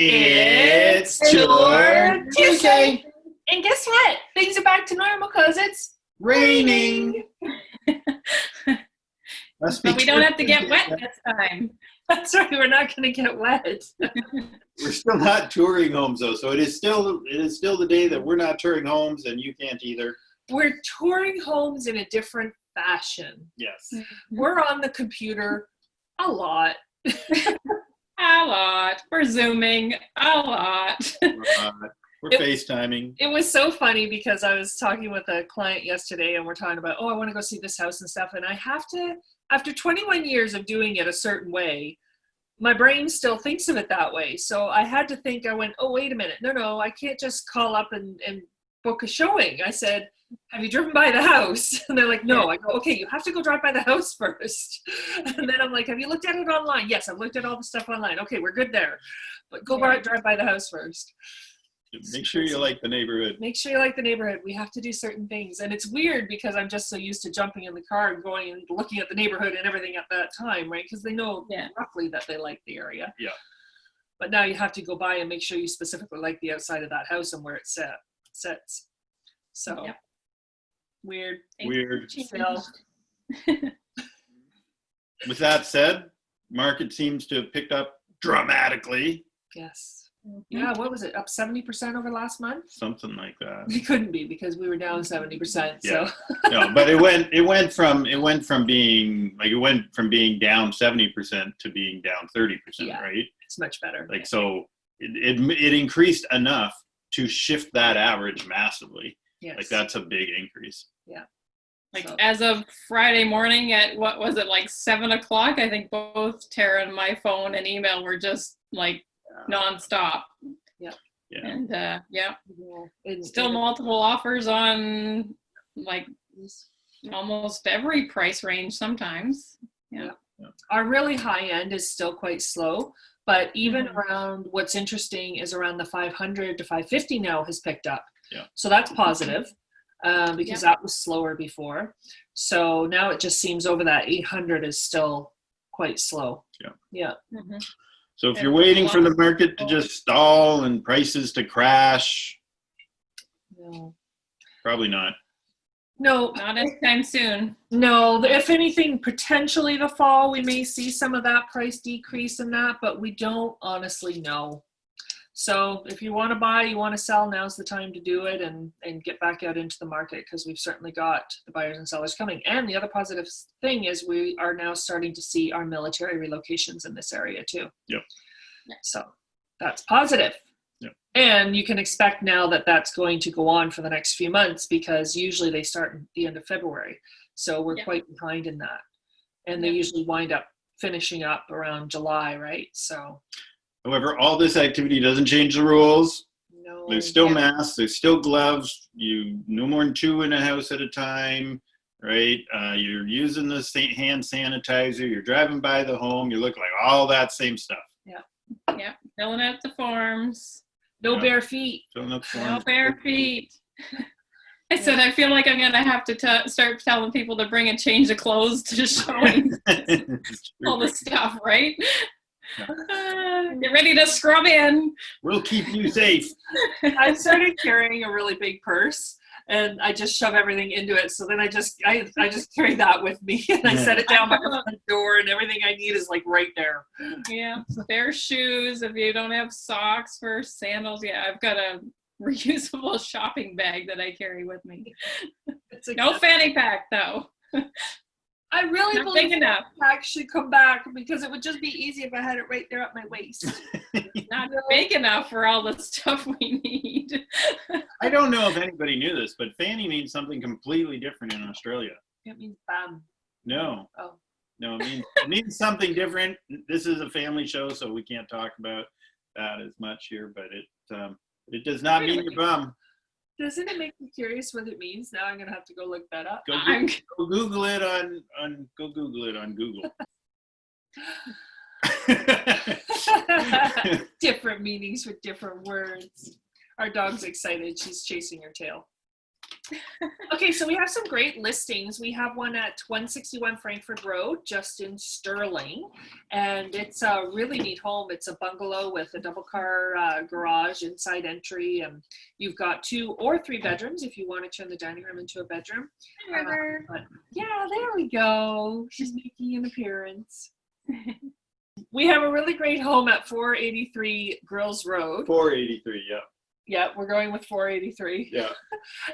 It's Tour Tuesday. And guess what? Things are back to normal because it's Raining. But we don't have to get wet this time. That's right. We're not going to get wet. We're still not touring homes though, so it is still the day that we're not touring homes, and you can't either. We're touring homes in a different fashion. Yes. We're on the computer a lot. A lot. We're Zooming a lot. We're FaceTiming. It was so funny because I was talking with a client yesterday and we're talking about, I want to go see this house and stuff. And I have to, after 21 years of doing it a certain way, my brain still thinks of it that way. So I had to think, I went, oh, wait a minute. No, I can't just call up and book a showing. I said, have you driven by the house? And they're like, no. I go, okay, you have to go drive by the house first. And then I'm like, have you looked at it online? Yes, I've looked at all the stuff online. Okay, we're good there. But drive by the house first. Make sure you like the neighborhood. Make sure you like the neighborhood. We have to do certain things. And it's weird because I'm just so used to jumping in the car and going and looking at the neighborhood and everything at that time, right? Because they know roughly that they like the area. Yeah. But now you have to go by and make sure you specifically like the outside of that house and where it sits. So weird. So, with that said, market seems to have picked up dramatically. Yes. Yeah, what was it? Up 70% over last month? Something like that. It couldn't be because we were down 70%. Yeah. So No, but it went from being down 70% to being down 30%, right? It's much better. So it increased enough to shift that average massively. Yes. Like that's a big increase. Yeah. As of Friday morning at, what was it, like 7 o'clock? I think both Tara and my phone and email were just like nonstop. Yeah. And still multiple offers on like almost every price range sometimes. Yeah. Our really high end is still quite slow, but even around, what's interesting is around the 500 to 550 now has picked up. Yeah. So that's positive because that was slower before. So now it just seems over that 800 is still quite slow. Yeah. Mm-hmm. So if you're waiting for the market to just stall and prices to crash, No. probably not. No. Not anytime soon. No, if anything, potentially the fall, we may see some of that price decrease in that, but we don't honestly know. So if you want to buy, you want to sell, now's the time to do it and get back out into the market because we've certainly got the buyers and sellers coming. And the other positive thing is we are now starting to see our military relocations in this area too. Yep. So that's positive. Yep. And you can expect now that that's going to go on for the next few months because usually they start at the end of February. So we're quite behind in that. And they usually wind up finishing up around July, right? So. However, all this activity doesn't change the rules. No. There's still masks. There's still gloves. You no more than 2 in a house at a time, right? You're using the hand sanitizer. You're driving by the home. You look like all that same stuff. Yeah. Filling out the forms. No bare feet. Filling out the forms. No bare feet. I said, I feel like I'm going to have to start telling people to bring a change of clothes to showing all the stuff, right? Get ready to scrub in. We'll keep you safe. I started carrying a really big purse and I just shove everything into it. So then I just carry that with me and I set it down by the front door and everything I need is like right there. Yeah. Bare shoes. If you don't have socks for sandals. Yeah. I've got a reusable shopping bag that I carry with me. No fanny pack though. I really Not believe enough. pack should come back because it would just be easy if I had it right there at my waist. Not big enough for all the stuff we need. I don't know if anybody knew this, but fanny means something completely different in Australia. It means bam. No. Oh. No, it means something different. This is a family show, so we can't talk about that as much here, but it does not mean your bum. Doesn't it make me curious what it means? Now I'm gonna have to go look that up. Go Google it on Google. Different meanings for different words. Our dog's excited. She's chasing her tail. Okay, so we have some great listings. We have one at 161 Frankfurt Road, just in Sterling, and it's a really neat home. It's a bungalow with a double car garage, inside entry, and you've got 2 or 3 bedrooms if you want to turn the dining room into a bedroom. But yeah, there we go. She's making an appearance. We have a really great home at 483 Grills Road. 483, yeah. Yeah, we're going with 483. Yeah.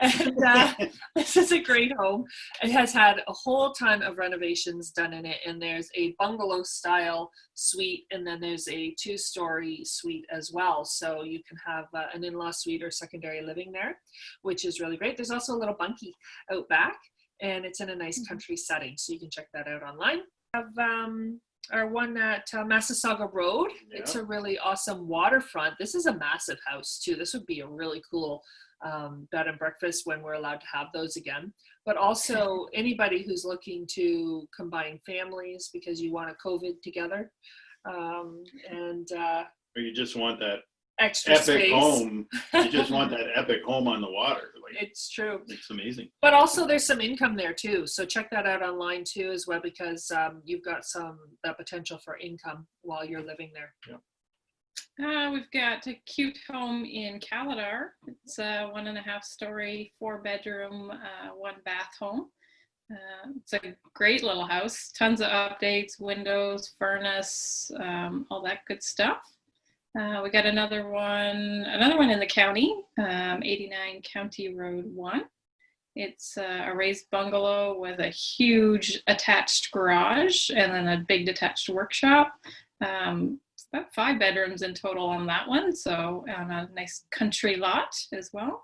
And this is a great home. It has had a whole ton of renovations done in it, and there's a bungalow style suite, and then there's a 2-story suite as well. So you can have an in-law suite or secondary living there, which is really great. There's also a little bunkie out back, and it's in a nice country setting, so you can check that out online. We have our one at Massasauga Road. Yeah. It's a really awesome waterfront. This is a massive house too. This would be a really cool bed and breakfast when we're allowed to have those again. But also anybody who's looking to combine families because you want a COVID together. Or you just want that Extra epic space. home. You just want that epic home on the water. Like, It's true. it's amazing. But also there's some income there too. So check that out online too as well, because you've got that potential for income while you're living there. Yeah. We've got a cute home in Calidar. It's a 1.5-story, 4-bedroom, 1-bath home. It's a great little house. Tons of updates, windows, furnace, all that good stuff. We got another one in the county, 89 County Road 1. It's a raised bungalow with a huge attached garage and then a big detached workshop. It's about 5 bedrooms in total on that one, so on a nice country lot as well.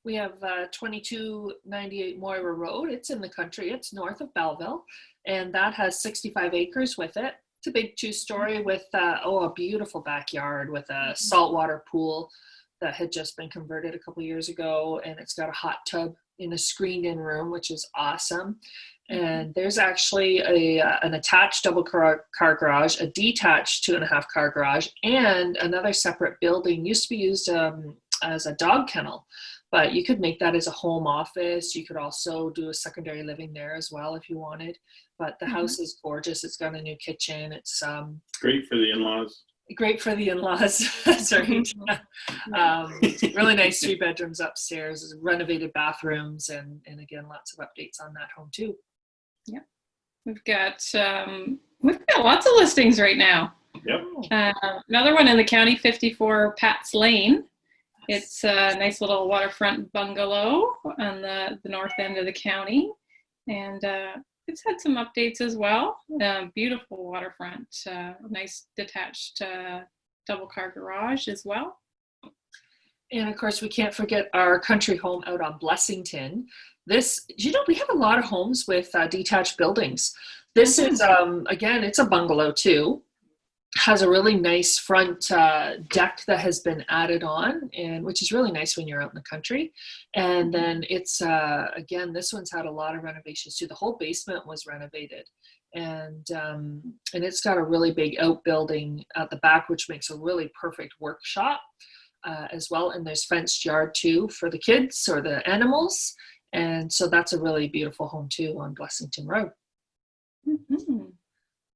We have 2298 Moira Road. It's in the country. It's north of Belleville, and that has 65 acres with it. It's a big 2-story with a beautiful backyard with a saltwater pool that had just been converted a couple years ago, and it's got a hot tub in a screened-in room, which is awesome. And there's actually an attached double car garage, a detached 2.5-car garage, and another separate building. Used to be used as a dog kennel, but you could make that as a home office. You could also do a secondary living there as well if you wanted. But the house is gorgeous. It's got a new kitchen. It's Great for the in-laws. great for the in-laws. That's right. Really nice 3 bedrooms upstairs, renovated bathrooms, and again, lots of updates on that home too. Yeah, we've got lots of listings right now. Yep. Another one in the county, 54 Pat's Lane. It's a nice little waterfront bungalow on the north end of the county, and it's had some updates as well. Beautiful waterfront, nice detached double car garage as well. And of course, we can't forget our country home out on Blessington. This, we have a lot of homes with detached buildings. This is, again, it's a bungalow too. Has a really nice front deck that has been added on, and which is really nice when you're out in the country. And then it's again, this one's had a lot of renovations too. The whole basement was renovated, and it's got a really big outbuilding at the back, which makes a really perfect workshop as well. And there's fenced yard too for the kids or the animals, and so that's a really beautiful home too on Blessington Road.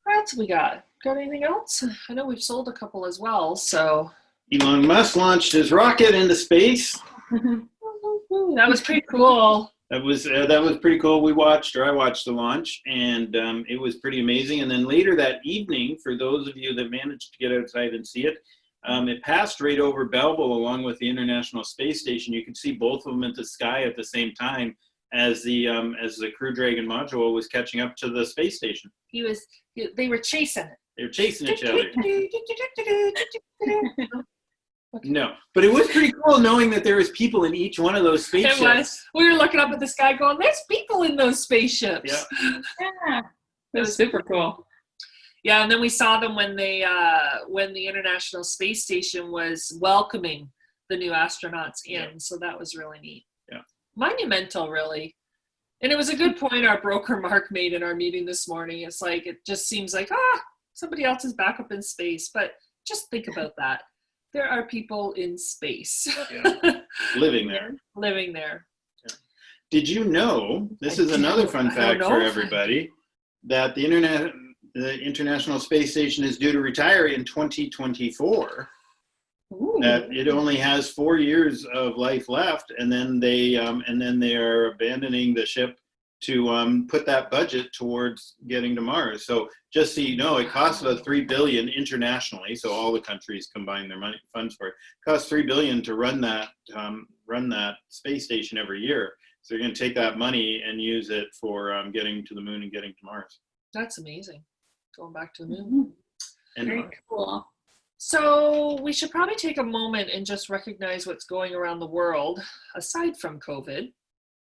What else we got? Got anything else? I know we've sold a couple as well, so. Elon Musk launched his rocket into space. That was pretty cool. That was pretty cool. I watched the launch, and it was pretty amazing. And then later that evening, for those of you that managed to get outside and see it, it passed right over Belleville along with the International Space Station. You could see both of them in the sky at the same time as the Crew Dragon module was catching up to the space station. They were chasing it. They were chasing each other. No, but it was pretty cool knowing that there was people in each one of those spaceships. It was. We were looking up at the sky going, there's people in those spaceships. Yeah. It was super cool. Yeah, and then we saw them when the International Space Station was welcoming the new astronauts in. Yeah. So that was really neat. Yeah. Monumental, really. And it was a good point our broker Mark made in our meeting this morning. It's like, it just seems like, somebody else is back up in space. But just think about that. There are people in space Yeah. Living there. living there. Did you know, this I is another fun I don't fact know for if I everybody, that the International Space Station is due to retire in 2024. Ooh. That it only has 4 years of life left, and then they are abandoning the ship to put that budget towards getting to Mars. So just so you know, it costs about $3 billion internationally. So all the countries combine their funds for it. It costs $3 billion to run that space station every year. So you're going to take that money and use it for getting to the moon and getting to Mars. That's amazing. Going back to the moon. Mhm. And Very Mars. cool. So we should probably take a moment and just recognize what's going around the world, aside from COVID.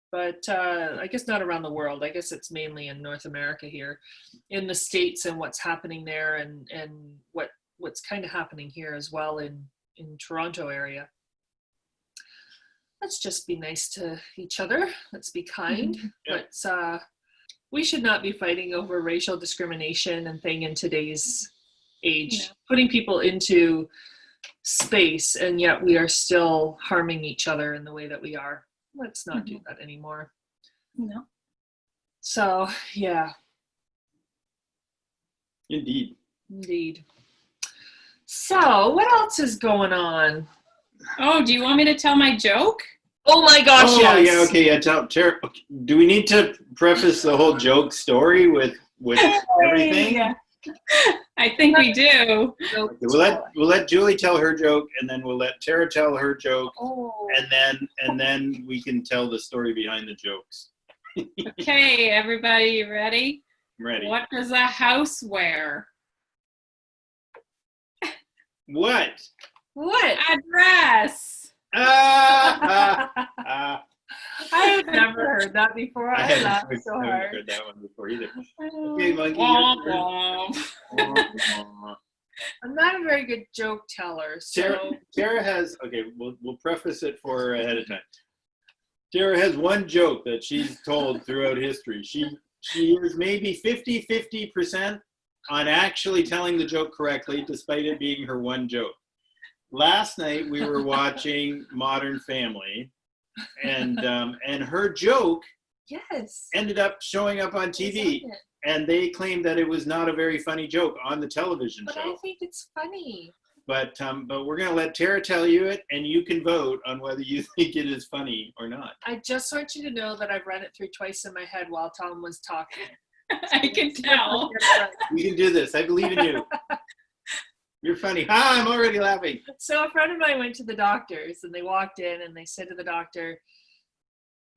But I guess not around the world. I guess it's mainly in North America here, in the States, and what's happening there, and what's kind of happening here as well in Toronto area. Let's just be nice to each other. Let's be kind. Yeah. Let's we should not be fighting over racial discrimination and thing in today's age, No. putting people into space, and yet we are still harming each other in the way that we are. Let's not do that anymore. No. So, yeah, Indeed. indeed. So, what else is going on? Oh, do you want me to tell my joke? Oh my gosh, Oh, yes. yeah, okay, yeah, Tara, do we need to preface the whole joke story with everything? Yeah. I think we do. So, Okay, we'll let Julie tell her joke, and then we'll let Tara tell her joke, oh, and then we can tell the story behind the jokes. Okay, everybody, you ready? I'm ready. What does a house wear? What? what? A dress. Ah! I have never heard that before. I haven't laughed so haven't hard. heard that one before either. Okay, Monkey, Womp your turn. womp. I'm not a very good joke teller, so Tara has, okay, we'll preface it for her ahead of time. Tara has one joke that she's told throughout history. She is maybe 50% on actually telling the joke correctly, despite it being her one joke. Last night we were watching Modern Family, and her joke yes. ended up showing up on TV, Isn't it? and they claimed that it was not a very funny joke on the television But show. I think it's funny. But we're gonna let Tara tell you it, and you can vote on whether you think it is funny or not. I just want you to know that I've run it through twice in my head while Tom was talking. I can tell. You can do this. I believe in you. You're funny. Ah, I'm already laughing. So a friend of mine went to the doctors, and they walked in and they said to the doctor,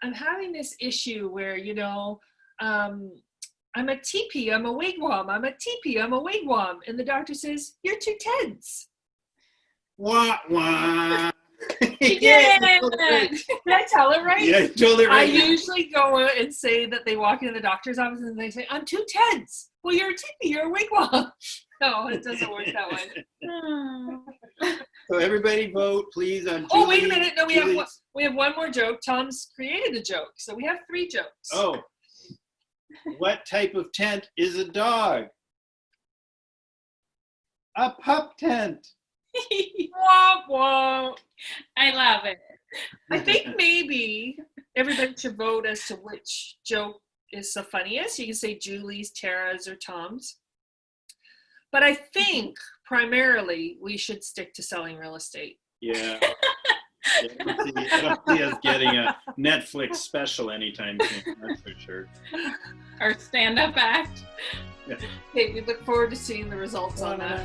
I'm having this issue where, I'm a teepee, I'm a wigwam, I'm a teepee, I'm a wigwam. And the doctor says, you're two Teds. Wah, wah. Yeah. Did I tell it right? Yeah, you told it I right. usually go and say that they walk into the doctor's office and they say, I'm two Teds. Well, you're a teepee, you're a wigwam. No, it doesn't work that way. So everybody vote, please, on Julie. Oh, wait a minute. No, we Julie's- have one more joke. Tom's created a joke. So we have 3 jokes. Oh. What type of tent is a dog? A pup tent. Womp womp. I love it. I think maybe everybody should vote as to which joke is the funniest. You can say Julie's, Tara's, or Tom's. But I think primarily we should stick to selling real estate. Yeah. I don't see us getting a Netflix special anytime soon, that's for sure. Our stand-up act. Okay, we look forward to seeing the results on that.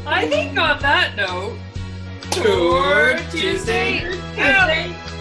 I think on that note, Tour Tuesday Tuesday. out.